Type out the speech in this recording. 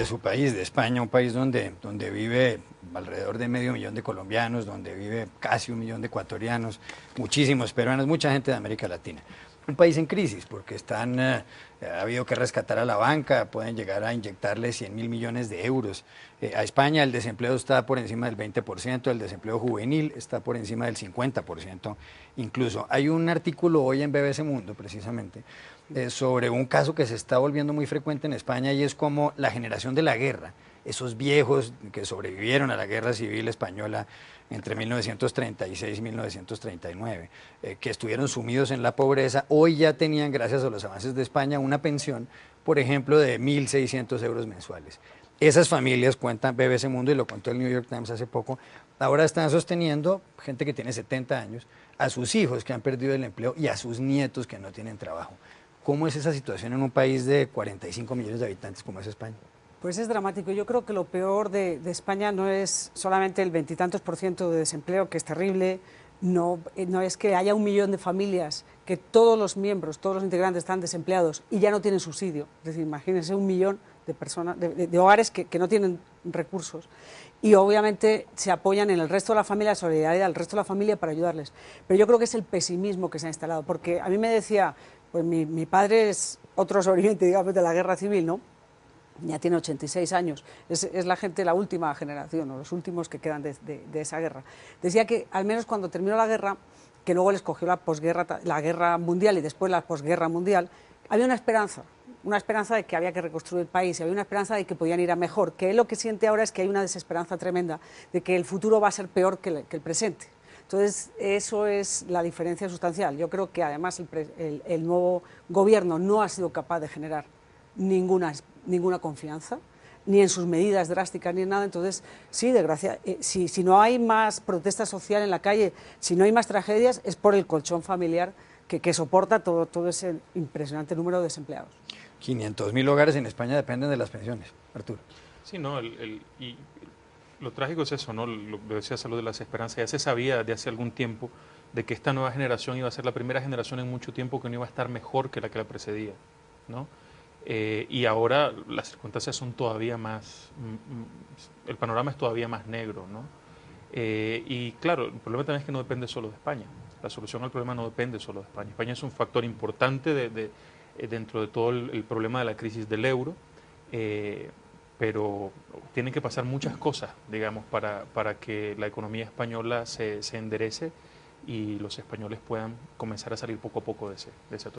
su país, de España, un país donde vive alrededor de 500.000 de colombianos, donde vive casi 1.000.000 de ecuatorianos, muchísimos peruanos, mucha gente de América Latina. Un país en crisis porque ha habido que rescatar a la banca, pueden llegar a inyectarle 100.000 millones de euros. A España el desempleo está por encima del 20%, el desempleo juvenil está por encima del 50% incluso. Hay un artículo hoy en BBC Mundo, precisamente, sobre un caso que se está volviendo muy frecuente en España y es como la generación de la guerra, esos viejos que sobrevivieron a la guerra civil española entre 1936 y 1939, que estuvieron sumidos en la pobreza, hoy ya tenían, gracias a los avances de España, una pensión, por ejemplo, de 1.600 euros mensuales. Esas familias, cuentan BBC Mundo y lo contó el New York Times hace poco, ahora están sosteniendo, gente que tiene 70 años, a sus hijos que han perdido el empleo y a sus nietos que no tienen trabajo. ¿Cómo es esa situación en un país de 45 millones de habitantes como es España? Pues es dramático. Yo creo que lo peor de España no es solamente el 20 y tantos % de desempleo, que es terrible, no es que haya 1 millón de familias que todos los miembros, todos los integrantes están desempleados y ya no tienen subsidio. Es decir, imagínense 1 millón de personas, de hogares que no tienen recursos y obviamente se apoyan en el resto de la familia, la solidaridad del resto de la familia para ayudarles. Pero yo creo que es el pesimismo que se ha instalado, porque a mí me decía, pues mi padre es otro sobreviviente, digamos, de la guerra civil, ¿no? Ya tiene 86 años, es la gente, la última generación, o los últimos que quedan de esa guerra. Decía que al menos cuando terminó la guerra, que luego les cogió la posguerra, la guerra mundial y después la posguerra mundial, había una esperanza de que había que reconstruir el país, y había una esperanza de que podían ir a mejor, que él lo que siente ahora es que hay una desesperanza tremenda de que el futuro va a ser peor que el presente. Entonces, eso es la diferencia sustancial. Yo creo que además el nuevo gobierno no ha sido capaz de generar ninguna confianza, ni en sus medidas drásticas ni en nada. Entonces, sí, desgracia, si no hay más protesta social en la calle, si no hay más tragedias, es por el colchón familiar que soporta todo ese impresionante número de desempleados. 500.000 hogares en España dependen de las pensiones, Arturo. Sí, no, y lo trágico es eso, ¿no? Lo decía Salud de las Esperanzas, ya se sabía de hace algún tiempo de que esta nueva generación iba a ser la primera generación en mucho tiempo que no iba a estar mejor que la precedía, ¿no? Y ahora las circunstancias son todavía más, el panorama es todavía más negro, ¿no? Y claro, el problema también es que no depende solo de España. La solución al problema no depende solo de España. España es un factor importante dentro de todo el problema de la crisis del euro, pero tienen que pasar muchas cosas, digamos, para que la economía española se enderece y los españoles puedan comenzar a salir poco a poco de ese